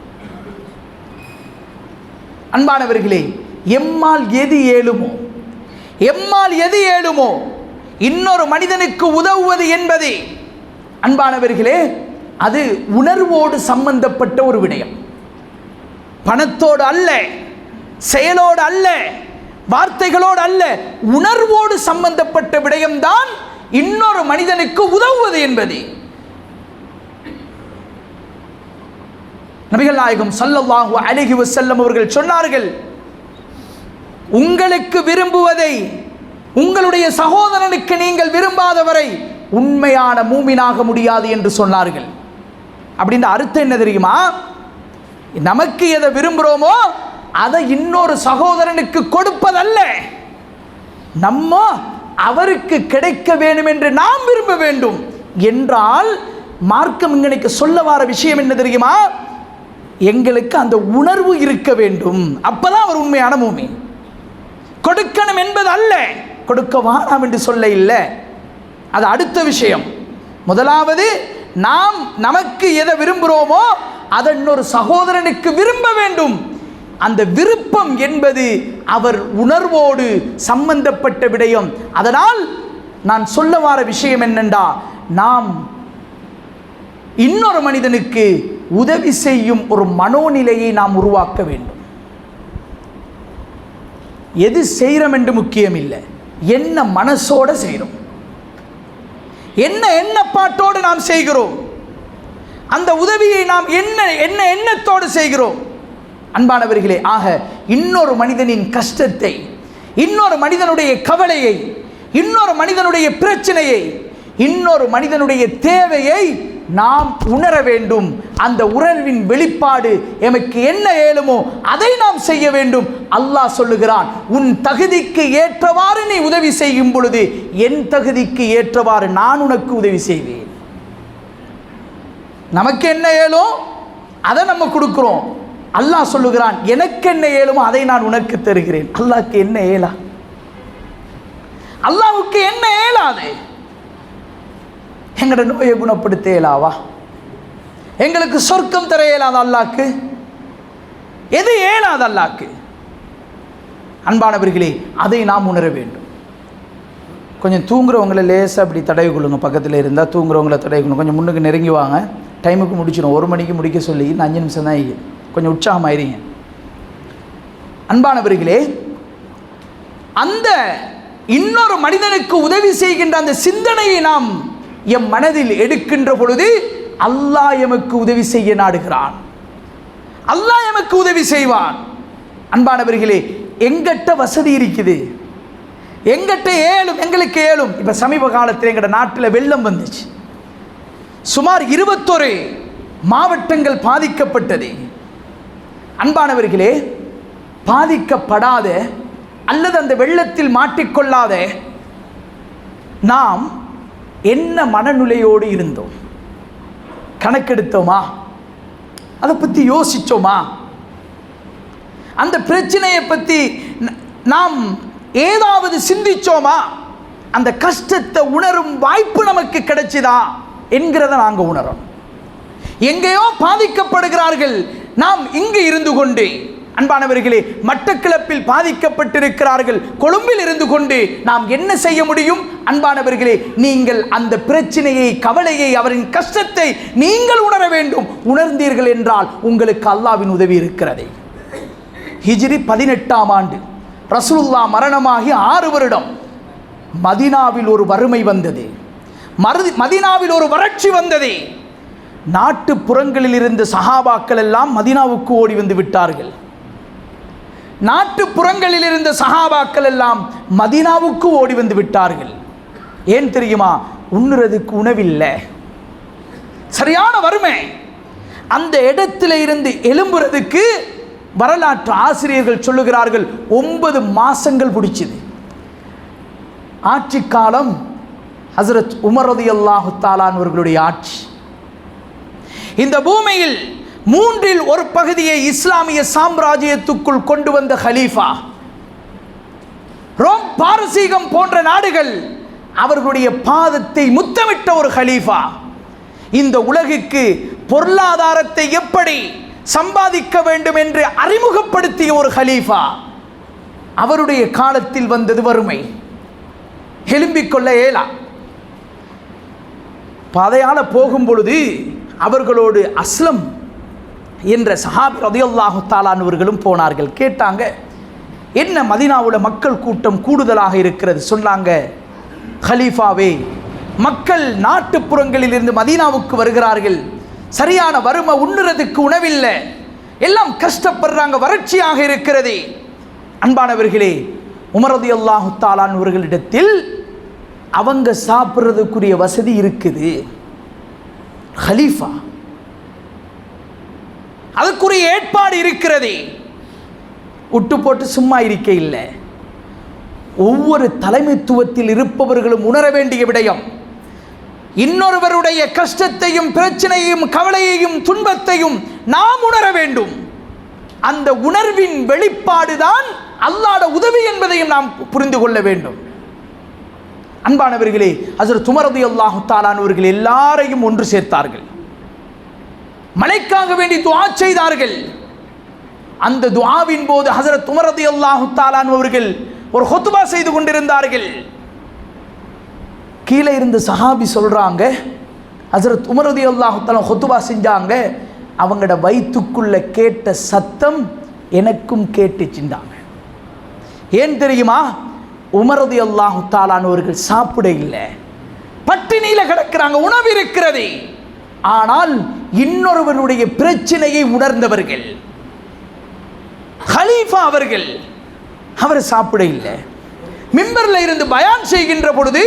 அன்பானவர்களே, எம்மால் எது ஏழுமோ இன்னொரு மனிதனுக்கு உதவுவது என்பது அன்பானவர்களே அது உணர்வோடு சம்பந்தப்பட்ட ஒரு விடயம். பணத்தோடு அல்ல, செயலோடு அல்ல, வார்த்தைகளோடு அல்ல, உணர்வோடு சம்பந்தப்பட்ட விடயம்தான் இன்னொரு மனிதனுக்கு உதவுவது என்பது. நபிகள் நாயகம் ஸல்லல்லாஹு அலைஹி வஸல்லம் அவர்கள் சொன்னார்கள், உங்களுக்கு விரும்புவதை உங்களுடைய சகோதரனுக்கு நீங்கள் விரும்பாதவரை உண்மையான மூமினாக முடியாது என்று சொன்னார்கள். அப்படின்ற அர்த்தம் என்ன தெரியுமா? நமக்கு எதை விரும்புகிறோமோ அதை இன்னொரு சகோதரனுக்கு கொடுப்பதல்ல. நம்ம அவருக்கு கிடைக்க வேண்டும் என்று நாம் விரும்ப வேண்டும் என்றால் மார்க்கம் இங்கனைக்கு சொல்ல வர விஷயம் என்ன தெரியுமா? எங்களுக்கு அந்த உணர்வு இருக்க வேண்டும். அப்பதான் அவர் உண்மையான மூமின். கொடுக்கணும் என்பது அல்ல, கொடுக்க வேண்டாம் என்று சொல்ல இல்லை, அது அடுத்த விஷயம். முதலாவது நாம் நமக்கு எதை விரும்புகிறோமோ அதை இன்னொரு சகோதரனுக்கு விரும்ப வேண்டும். அந்த விருப்பம் என்பது அவர் உணர்வோடு சம்பந்தப்பட்ட விடயம். அதனால் நான் சொல்ல வர விஷயம் என்னென்றா, நாம் இன்னொரு மனிதனுக்கு உதவி செய்யும் ஒரு மனோநிலையை நாம் உருவாக்க வேண்டும். எது செய்கிறோம் என்று முக்கியம் இல்லை, என்ன மனசோடு செய்கிறோம், என்ன எண்ணப்பாட்டோடு நாம் செய்கிறோம், அந்த உதவியை நாம் என்ன எண்ணத்தோடு செய்கிறோம். அன்பானவர்களே, ஆக இன்னொரு மனிதனின் கஷ்டத்தை, இன்னொரு மனிதனுடைய கவலையை, இன்னொரு மனிதனுடைய பிரச்சனையை, இன்னொரு மனிதனுடைய தேவையை நாம் உணர வேண்டும். அந்த உணர்வின் வெளிப்பாடு எமக்கு என்ன ஏழுமோ அதை நாம் செய்ய வேண்டும். அல்லாஹ் சொல்லுகிறான், உன் தகுதிக்கு ஏற்றவாறு நீ உதவி செய்யும் பொழுது என் தகுதிக்கு ஏற்றவாறு நான் உனக்கு உதவி செய்வேன். நமக்கு என்ன ஏழும் அதை நம்ம கொடுக்கிறோம். அல்லாஹ் சொல்லுகிறான், எனக்கு என்ன ஏழுமோ அதை நான் உனக்கு தருகிறேன். அல்லாஹ்க்கு என்ன ஏலா? அல்லாஹ்வுக்கு என்ன ஏலாது? எங்களோட நோயை குணப்படுத்த இயலாவா? எங்களுக்கு சொர்க்கம் தர இயலாத அல்லாஹ்க்கு? எது இயலாத அல்லாஹ்க்கு? அன்பானவர்களே, அதை நாம் உணர வேண்டும். கொஞ்சம் தூங்குறவங்களை லேசாக அப்படி தடவி கொள்ளுங்க. பக்கத்தில் இருந்தால் தூங்குறவங்களை தடவி கொள்ளுங்க. கொஞ்சம் முன்னுக்கு நெருங்கி வாங்க. டைமுக்கு முடிச்சிடும். 1 மணிக்கு முடிக்க சொல்லி இன்னும் 5 நிமிஷம் தான் ஆகி. கொஞ்சம் உற்சாகமாயிருங்க. அன்பானவர்களே, அந்த இன்னொரு மனிதனுக்கு உதவி செய்கின்ற அந்த சிந்தனையை நாம் எம் மனதில் எடுக்கின்ற பொழுது அல்லாஹ் எமக்கு உதவி செய்ய நாடுகிறான். அல்லாஹ் எமக்கு உதவி செய்வான். அன்பானவர்களே, எங்கிட்ட வசதி இருக்குது, எங்கிட்ட ஏழும், எங்களுக்கு ஏழும். இப்போ சமீப காலத்தில் எங்கட நாட்டில் வெள்ளம் வந்துச்சு. சுமார் 21 மாவட்டங்கள் பாதிக்கப்பட்டது. அன்பானவர்களே, பாதிக்கப்படாத அல்லது அந்த வெள்ளத்தில் மாட்டிக்கொள்ளாத நாம் என்ன மனநிலையோடு இருந்தோம்? கணக்கெடுத்தோமா? அதை பற்றி யோசித்தோமா? அந்த பிரச்சனையை பற்றி நாம் ஏதாவது சிந்திச்சோமா? அந்த கஷ்டத்தை உணரும் வாய்ப்பு நமக்கு கிடைச்சதா என்கிறத நாங்கள் உணரோம். எங்கேயோ பாதிக்கப்படுகிறார்கள், நாம் இங்கு இருந்து கொண்டு, அன்பானவர்களே, மட்டக்களப்பில் பாதிக்கப்பட்டிருக்கிறார்கள், கொழும்பில் இருந்து கொண்டு நாம் என்ன செய்ய முடியும்? அன்பானவர்களே, நீங்கள் அந்த பிரச்சனையை, கவலையை, அவரின் கஷ்டத்தை நீங்கள் உணர வேண்டும். உணர்ந்தீர்கள் என்றால் உங்களுக்கு அல்லாஹ்வின் உதவி இருக்கிறது. ஹிஜ்ரி 18ஆம் ஆண்டு ரசூலுல்லாஹ் மரணமாகி 6 வருடம் மதீனாவில் ஒரு வறுமை வந்தது. மதீனாவில் ஒரு வறட்சி வந்தது. நாட்டுப்புறங்களில் இருந்த சஹாபாக்கள் எல்லாம் மதீனாவுக்கு ஓடி வந்து விட்டார்கள். நாட்டுப்புறங்களில் இருந்த சஹாபாக்கள் எல்லாம் மதீனாவுக்கு ஓடி வந்து விட்டார்கள். ஏன் தெரியுமா? உண்ணுறதுக்கு உணவில்லை, சரியான வறுமை. அந்த இடத்துல இருந்து எழும்புறதுக்கு வரலாற்று ஆசிரியர்கள் சொல்லுகிறார்கள் 9 மாசங்கள் பிடிச்சது. ஆட்சி காலம் ஹஸ்ரத் உமர் ரலியல்லாஹு தஆலா அவர்களுடைய ஆட்சி. இந்த பூமியில் 3இல் 1 பகுதியை இஸ்லாமிய சாம்ராஜ்யத்துக்குள் கொண்டு வந்த ஹலீஃபா. ரோம், பாரசீகம் போன்ற நாடுகள் அவர்களுடைய பாதத்தை முத்தமிட்ட ஒரு ஹலீஃபா. இந்த உலகுக்கு பொருளாதாரத்தை எப்படி சம்பாதிக்க வேண்டும் என்று அறிமுகப்படுத்திய ஒரு ஹலீஃபா. அவருடைய காலத்தில் வந்தது வறுமை. எழும்பிக்கொள்ள ஏலா. பாதையால போகும் பொழுது அவர்களோடு அஸ்லம் என்ற சஹாபி ரலியல்லாஹு தஆலா அவர்களும் போனார்கள். கேட்டாங்க, என்ன மதீனாவுல மக்கள் கூட்டம் கூடுதலாக இருக்கிறது? சொன்னாங்க, ஹலீஃபாவே, மக்கள் நாட்டுப்புறங்களில் இருந்து மதீனாவுக்கு வருகிறார்கள், சரியான வறுமை, உண்ணுறதுக்கு உணவில்லை, எல்லாம் கஷ்டப்படுறாங்க, வறட்சியாக இருக்கிறது. அன்பானவர்களே, உமர் ரலியல்லாஹு தஆலா அவர்களிடத்தில் அவங்க சாப்பிட்றதுக்குரிய வசதி இருக்குது. ஹலீஃபா, அதுக்குரிய ஏற்பாடு இருக்கிறது. விட்டு போட்டு சும்மா இருக்க இல்லை. ஒவ்வொரு தலைமைத்துவத்தில் இருப்பவர்களும் உணர வேண்டிய விடயம். இன்னொருவருடைய கஷ்டத்தையும் பிரச்சனையையும் கவலையையும் துன்பத்தையும் நாம் உணர வேண்டும். அந்த உணர்வின் வெளிப்பாடுதான் அல்லாஹ்வுடைய உதவி என்பதையும் நாம் புரிந்து கொள்ள வேண்டும். அன்பானவர்களே, ஹஜ்ரத் உமர் ரலியல்லாஹு தஆலா அவர்கள் எல்லாரையும் ஒன்று சேர்த்தார்கள். மலைக்காக வேண்டி துஆ செய்தார்கள். அந்த துஆவின் போது ஹஜ்ரத் உமர் ரலியல்லாஹு தஆலா அவர்கள் ஒரு ஹுத்பா செய்து கொண்டிருந்தார்கள். கீழே இருந்த சஹாபி சொல்றாங்க, ஹஜ்ரத் உமர் ரலியல்லாஹு தஆலா ஹுத்பா செஞ்சாங்க, அவங்களோட வயிற்றுக்குள்ள கேட்ட சத்தம் எனக்கும் கேட்டுச்சுண்டாங்க. ஏன் தெரியுமா? உமர் ரலியல்லாஹு தஆலா அவர்கள் சாப்பிட இல்லை, பட்டினியில கிடக்கிறாங்க, உணவு இருக்கிறது. ஆனால் இன்னொருவனுடைய பிரச்சனையை உணர்ந்தவர்கள் கலீஃபா அவர்கள், அவர் சாப்பிட இல்லை. மிம்பர்ல இருந்து பயான் செய்கின்ற பொழுது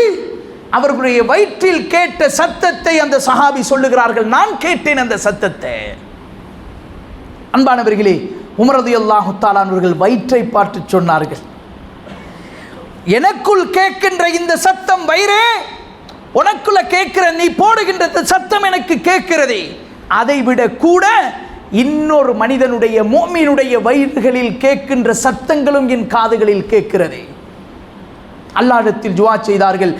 அவர்களுடைய வயிற்றில் கேட்ட சத்தத்தை அந்த சஹாபி சொல்லுகிறார்கள், நான் கேட்டேன் அந்த சத்தத்தை. அன்பானவர்களே, உமர் ரலியல்லாஹு தஆலா அவர்கள் வயிற்றை பார்த்து சொன்னார்கள், எனக்குள் கேட்கின்ற இந்த சத்தம் வயிறே, உனக்குள்ள கேட்கிற நீ போடுகின்ற சத்தம் எனக்கு கேட்கிறது. அதை விட கூட இன்னொரு மனிதனுடைய முஃமினுடைய வயிறுகளில் கேட்கின்ற சத்தங்களும் என் காதுகளில் கேட்கிறது. அல்லாஹ்விடத்தில் துஆ செய்தார்கள்.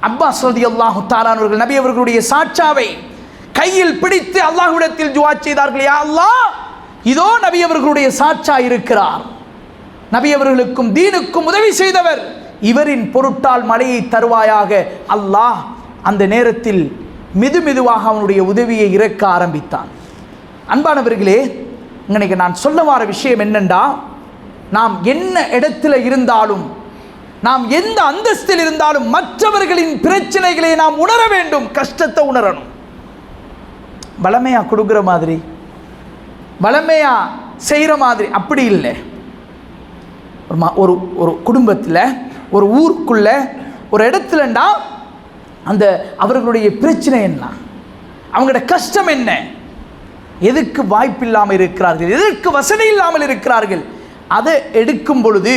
அப்பாஸ் ரலியல்லாஹு தஆலா அவர்கள் நபி அவர்களுடைய சாட்சாவை கையில் பிடித்து அல்லாஹ்விடத்தில் துஆ செய்தார்கள், யா அல்லாஹ், இதோ நபி அவர்களுடைய சாட்சா இருக்கிறார், நபி அவர்களுக்கும் தீனுக்கும் உதவி செய்தவர், இவரின் பொருட்டால் மழையை தருவாயாக. அல்லாஹ் அந்த நேரத்தில் மெதுமெதுவாக அவனுடைய உதவியை இறக்க ஆரம்பித்தான். அன்பானவர்களே, இன்னைக்கு நான் சொல்ல வர விஷயம் என்னென்றா, நாம் என்ன இடத்துல இருந்தாலும், நாம் எந்த அந்தஸ்தில் இருந்தாலும் மற்றவர்களின் பிரச்சனைகளை நாம் உணர வேண்டும், கஷ்டத்தை உணரணும். பலமையா கொடுக்குற மாதிரி, பலமையா செய்கிற மாதிரி அப்படி இல்லை. ஒரு ஒரு குடும்பத்தில், ஒரு ஊருக்குள்ள, ஒரு இடத்துலண்டா அந்த அவர்களுடைய பிரச்சனை என்ன, அவங்களோட கஷ்டம் என்ன, எதுக்கு வாய்ப்பு இல்லாமல் இருக்கிறார்கள், எதற்கு வசதி இல்லாமல் இருக்கிறார்கள், அதை எடுக்கும் பொழுது,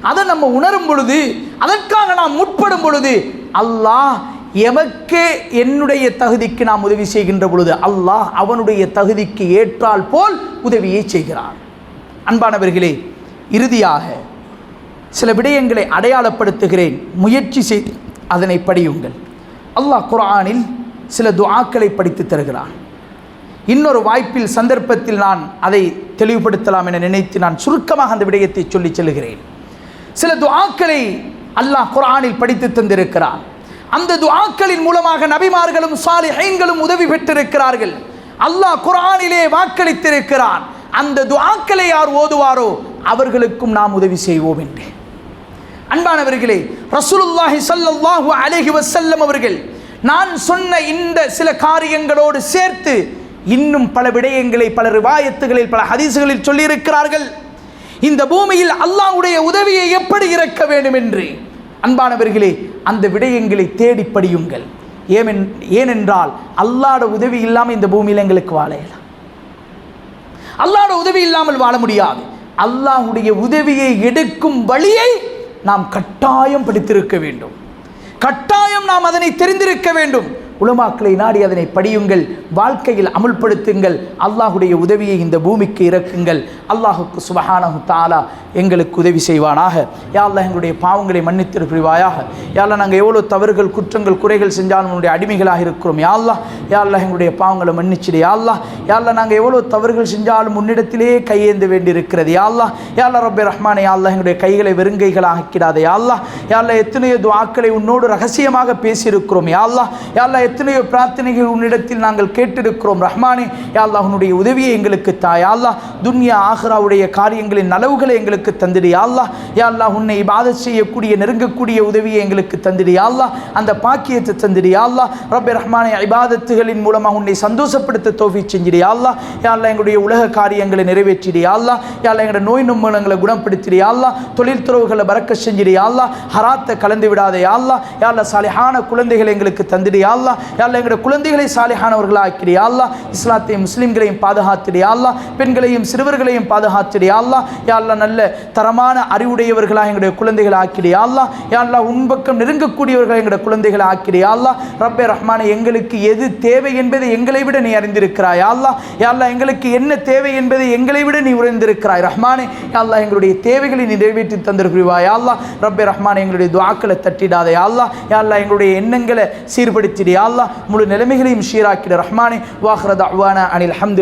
அதை நம்ம உணரும் பொழுது, அதற்காக நாம் முற்படும் பொழுது, அல்லாஹ் எமக்கே என்னுடைய தகுதிக்கு நாம் உதவி செய்கின்ற பொழுது அல்லாஹ் அவனுடைய தகுதிக்கு ஏற்றால் போல் உதவியை செய்கிறான். அன்பானவர்களே, இறுதியாக சில விடயங்களை அடையாளப்படுத்துகிறேன், முயற்சி செய்து அதனை படியுங்கள். அல்லாஹ் குர்ஆனில் சில துஆக்களை படித்து தருகிறான். இன்னொரு வாய்ப்பில், சந்தர்ப்பத்தில் நான் அதை தெளிவுபடுத்தலாம் என நினைத்து நான் சுருக்கமாக அந்த விடயத்தை சொல்லி செல்கிறேன். சில துஆக்களை அல்லாஹ் குர்ஆனில் படித்து தந்திருக்கிறான். அந்த துஆக்களின் மூலமாக நபிமார்களும் சாலிஹீன்களும் உதவி பெற்றிருக்கிறார்கள். அல்லாஹ் குர்ஆனிலே வாக்களித்திருக்கிறான், அந்த துஆக்களை யார் ஓதுவாரோ அவர்களுக்கும் நாம் உதவி செய்வோம் என்று. அன்பானவர்களே, ரசூலுல்லாஹி ஸல்லல்லாஹு அலைஹி வஸல்லம் அவர்கள் நான் சொன்ன இந்த சில காரியங்களோடு சேர்த்து இன்னும் பல விடயங்களை பல ரிவாயத்துகளில், பல ஹதீஸ்களில் சொல்லியிருக்கிறார்கள். இந்த பூமியில் அல்லாஹ்வுடைய உதவியை எப்படி இறக்க வேண்டும் என்று. அன்பானவர்களே, அந்த விடயங்களை தேடி படியுங்கள். ஏனென்றால் அல்லாஹ்வுடைய உதவி இல்லாமல் இந்த பூமியில் எங்களுக்கு வாழலாம். அல்லாஹ்வுடைய உதவி இல்லாமல் வாழ முடியாது. அல்லாஹ்வுடைய உதவியை எடுக்கும் வழியை நாம் கட்டாயம் படித்திருக்க வேண்டும், கட்டாயம் நாம் அதனை தெரிந்திருக்க வேண்டும். உலமாக்களை நாடி அதனை படியுங்கள், வாழ்க்கையில் அமுல்படுத்துங்கள். அல்லாஹுடைய உதவியை இந்த பூமிக்கு இறக்குங்கள். அல்லாஹுக்கு சுப்ஹானஹு தஆலா எங்களுக்கு உதவி செய்வானாக. யா அல்லாஹ், எங்களுடைய பாவங்களை மன்னித்திரு புரிவாயாக. யா அல்லாஹ், நாங்கள் எவ்வளோ தவறுகள், குற்றங்கள், குறைகள் செஞ்சாலும் உன்னுடைய அடிமைகளாக இருக்கிறோம். யா அல்லாஹ், யா அல்லாஹ், எங்களுடைய பாவங்களை மன்னிச்சிடு. யா அல்லாஹ், யா அல்லாஹ், நாங்கள் எவ்வளோ தவறுகள் செஞ்சாலும் உன்னிடத்திலே கையேந்த வேண்டி இருக்கிறது. யா அல்லாஹ், யா அல்லாஹ் ரப்பே ரஹ்மானே, யா அல்லாஹ், எங்களுடைய கைகளை வெறுங்கைகளாக ஆக்கிடாதே. யா அல்லாஹ், யா அல்லாஹ், எத்தனையோ துஆக்களை உன்னோடு ரகசியமாக பேசியிருக்கிறோம். யா அல்லாஹ், யா அல்லாஹ், எத்தனையோ பிரார்த்தனைகள் உன்னிடத்தில் நாங்கள் கேட்டிருக்கிறோம். ரஹ்மானே, யா அல்லாஹ், உன்னுடைய உதவியை எங்களுக்கு தா. யா அல்லாஹ், துன்யா ஆகிராவுடைய காரியங்களின் நலவுகளை எங்களுக்கு தந்திடு. யா அல்லாஹ், யா அல்லாஹ், உன்னை இபாதத் செய்யக்கூடிய, நெருங்கக்கூடிய உதவியை எங்களுக்கு தந்திடு. யா அல்லாஹ், அந்த பாக்கியத்தை தந்திடு. யா அல்லாஹ் ரப்பே ரஹ்மானே, இபாதத்துகளின் மூலமாக உன்னை சந்தோஷப்படுத்த தௌஃபீக் செஞ்சிடு. யா அல்லாஹ், யா அல்லாஹ், எங்களுடைய உலக காரியங்களை நிறைவேற்றிடு. யா அல்லாஹ், யா அல்லாஹ், எங்களுடைய நோய் நொம்பலங்களை குணப்படுத்திடு. யா அல்லாஹ், தொழில் துறவுகளை பரக்கத் செஞ்சிடு. யா அல்லாஹ், ஹராத்தை கலந்து விடாதே. யா அல்லாஹ், யா அல்லாஹ், சாலிஹான குழந்தைகளை எங்களுக்கு தந்திடு. யா அல்லாஹ், அல்லாஹ். யா அல்லாஹ் எங்களுடைய குழந்தைகளை சாலிஹானவர்களாக ஆக்கிடு யா அல்லாஹ். இஸ்லாத்தையும் முஸ்லிம்களையும் பாதுகாத்திடு யா அல்லாஹ். பெண்களையும் சிறுவர்களையும் பாதுகாத்திடு யா அல்லாஹ். யா அல்லாஹ் நல்ல தரமான அறிவுடையவர்களாக எங்களுடைய குழந்தைகளை ஆக்கிடு யா அல்லாஹ். யா அல்லாஹ் உன்பக்கம் நெருங்கக்கூடியவர்களை எங்களுடைய குழந்தைகளை ஆக்கிடு யா அல்லாஹ். ரப்பே ரஹ்மானே எங்களுக்கு எது தேவை என்பதை எங்களை விட நீ அறிந்திருக்கிறாய் யா அல்லாஹ். யா அல்லாஹ் எங்களுக்கு என்ன தேவை என்பதை எங்களை விட நீ உணர்ந்திருக்கிறாய் ரஹ்மானே. யா அல்லாஹ் எங்களுடைய தேவைகளை நீ நிறைவேற்றி தந்திருக்கிறாய் யா அல்லாஹ். ரப்பே ரஹ்மானே எங்களுடைய துஆக்களை தட்டிடாத யா அல்லாஹ். யா அல்லாஹ் எங்களுடைய எண்ணங்களை சீர்படுத்திடு யா அல்லாஹ். முழு நிலைமைகளையும் சீராக்கிடு ரஹ்மானே. வாஹ்ர தஅவானா அனில் ஹம்து